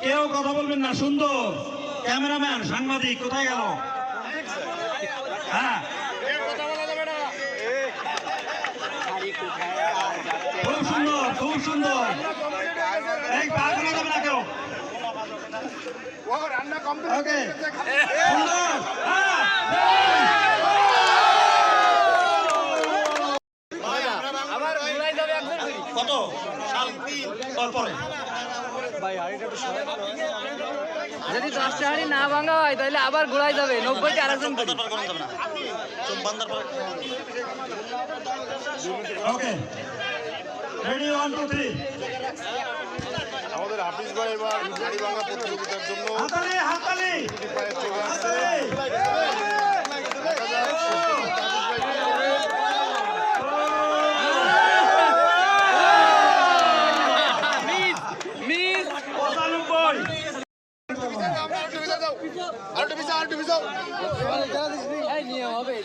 কেউ কথা বলবেন না, সুন্দর ক্যামেরাম্যান সাংবাদিক কোথায় গেল? হ্যাঁ খুব সুন্দর, খুব সুন্দর। এই পা করা যাবে না কেউ। ওকে সুন্দর। কত সাল পরে যদি 10টা হাঁড়ি না ভাঙা হয় তাহলে আবার ঘোরাই যাবে 90টা আরেকজন করি। ওকে রেডি 1 2 3 আমাদের হাফিজ ভাই এবার হাঁড়ি ভাঙা প্রতিযোগিতার জন্য হাতালি হাতালি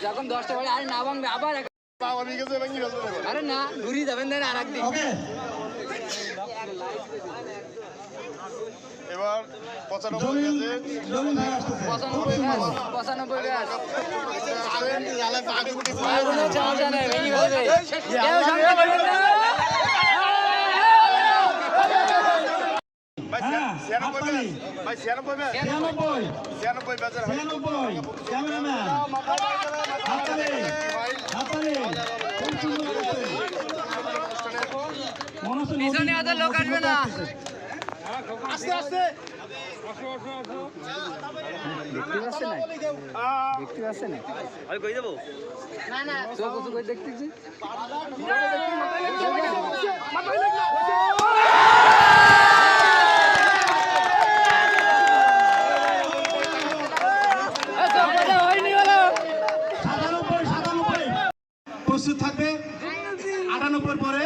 যখন 10টা বাজে আর না ভাঙবে আবার আরে না ঘুরিয়ে যাবেন দেন আর একদিন। এবার 95 সমস্যা নেই ভেঙে ফেলবে কেউ সঙ্গে করবেন না। পিছনে এত লোক আসবে না। আস্তে আস্তে দেখতে পাচ্ছেন না? দেখতে পাচ্ছেন না? আমি কই দেবো? না না তো কত কই দেখতেছি? প্রস্তুত থাকবে 98 পরে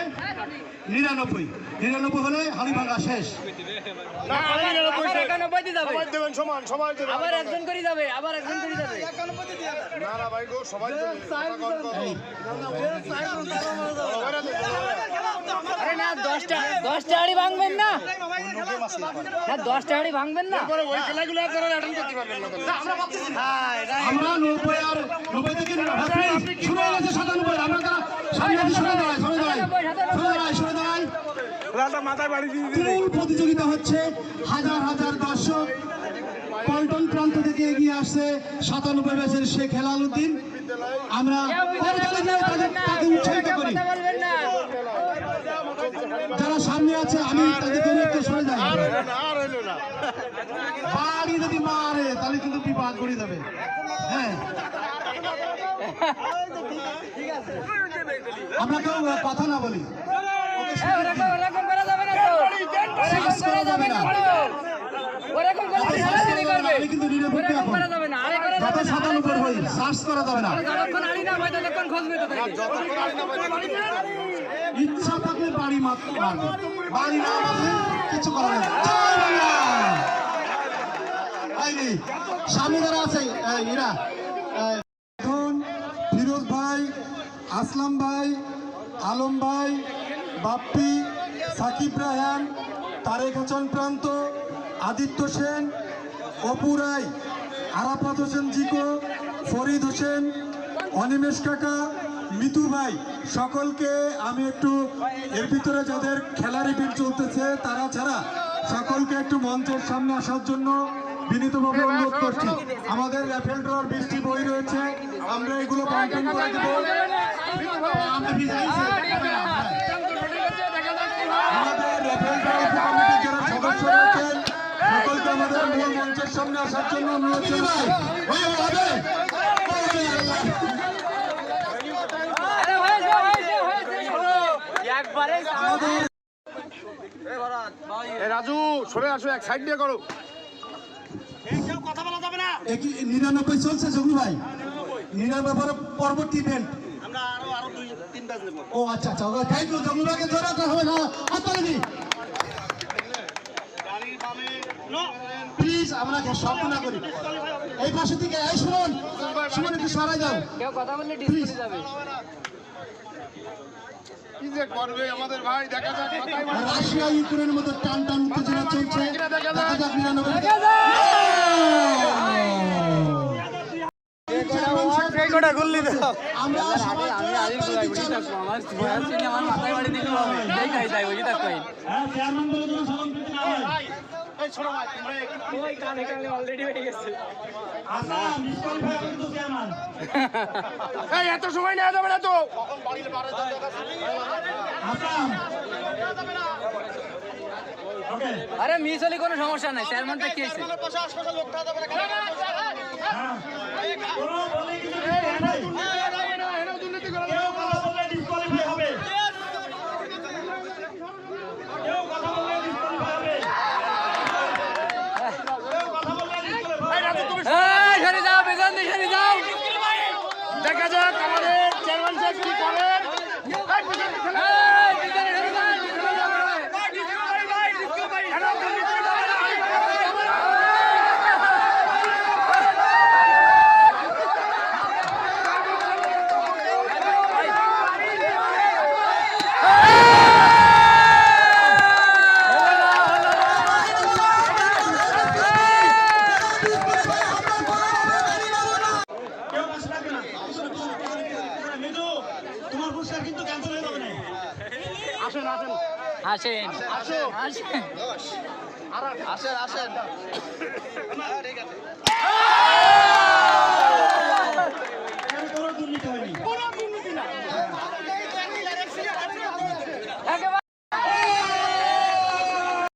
99, 99 হলে হাড়ি ভাঙা শেষ। আবার একজন করে যাবে, আবার একজন করে যাবে। না না ভাই গো সবাই আরে না 10টা হাঁড়ি ভাঙবেন না, না 10টা হাঁড়ি ভাঙবেন না। ওই খেলাগুলো আপনারা অ্যাটেন্ড করতে পারবেন না। আমরা 90 আর 90 থেকে শুরু হয়ে গেছে 97। আমরা তারা সামনে সরে দাঁড়ায়, সরে দাঁড়ায়, সরে দাঁড়ায়, সরে দাঁড়ায়। মূল প্রতিযোগিতা হচ্ছে হাজার হাজার দর্শক পল্টন প্রান্ত থেকে এগিয়ে আসছে 97 ব্যাচের শেখ হেলাল উদ্দিন। আমরা তাকে উৎসাহিত করি। যারা সামনে আছে আমি তাদেরকে একটু সরে যাই। বাড়ি যদি মারে তাহলে কিন্তু বিপদ করে যাবে। হ্যাঁ আমরা কেউ কথা না বলি, ওরকম করা যাবে না তো, ওরকম করা যাবে না তো, ওরকম করলে সারাসারি করবে, ওরকম করা যাবে না। আরে করা যাবে না, 97 হই সার্চ করা যাবে না। যতক্ষণ আড়ি না হয় ততক্ষণ খোঁজবে তো থাকে। ইচ্ছা থাকলে বাড়ি মারতে পারবে, বাড়ি না মারলে কিছু করা যাবে না। সামনে যারা আছে এরা ফিরোজ ভাই, আসলাম ভাই, আলম ভাই, বাপ্পি, সাকিব রায়হান, তারেক হাসান প্রান্ত, আদিত্য সেন, অপু রায়, আরাফাত হোসেন জিকো, ফরিদ হোসেন, অনিমেষ কাকা, মিতু ভাই, সকলকে আমি একটু এর ভিতরে যাদের খেলার ইভেন্ট চলতেছে তারা ছাড়া সকলকে একটু মঞ্চের সামনে আসার জন্য বিনীতভাবে অনুরোধ করছি। আমাদের র্যাফেল ড্রর 20টি বই রয়েছে, আমরা এগুলো বন্টন করে দেবো। আমাদের র্যাফেল ড্রর কমিটির যারা সদস্য রয়েছেন সকলকে আমাদের মূল মঞ্চের সামনে আসার জন্য অনুরোধ করছি। রাজু সরে আসো, এক সাইড দিয়ে করো। 99 চলছে জগু ভাই, 99 পরবর্তী ইভেন্ট। ও আচ্ছা আচ্ছা, থ্যাংক ইউ জগু ভাইকে জোরে রাখা হবে না। আপনারা প্লিজ আমরা শব্দ না করি। এই পাশে থেকে এই শুনুন, শুনুন একটু সরাই যাও। কেউ কথা বললে ডিসপ্লে যাবে। কি যে করবে আমাদের ভাই, দেখা যাক। রাশিয়া ইউক্রেনের মতো টান টান উত্তেজনা চলছে, দেখা যাক কটা গুল্লি দাও আমরা সবার জন্য আপনারা দিচ্ছেন আমার মাথায় বাড়ি দিতে হবে এই খাই যাই ওই তাক কই হ্যাঁ চেয়ারম্যান বলে জন্য সালাম দিতে না হয় এই ছোট ভাই তোমরা ওই কানে কানে অলরেডি হয়ে গেছে আসলাম ডিসকোয়ালিফাই কিন্তু চেয়ারম্যান এই এত সময় নেওয়া যাবে না তো কখন বাড়ির বারে আসলাম ওকে আরে মিস হলে কোনো সমস্যা নাই চেয়ারম্যানটা কি আছে পাশে আশপাশে লোক থাকা যাবে না হ্যাঁ কোনো বলে কিছু নাই দুর্নীতি করে কেউ কথা বললে ডিসকোয়ালিফাই হবে কেউ কথা বললে ডিসকোয়ালিফাই হবে কেউ কথা বললে ডিসকোয়ালিফাই হবে এই সরে যাও বেজান দিয়ে সরে যাও দেখা যাক আমাদের চেয়ারম্যান সাহেব কি করেন এই পিছনে সরে যাও কেউ কাছে রাখবে না মৃদু তোমার পুরস্কার কিন্তু ক্যান্সেল হয়ে যাবে না আসেন আসেন আসেন আসো আসেন আসেন আসেন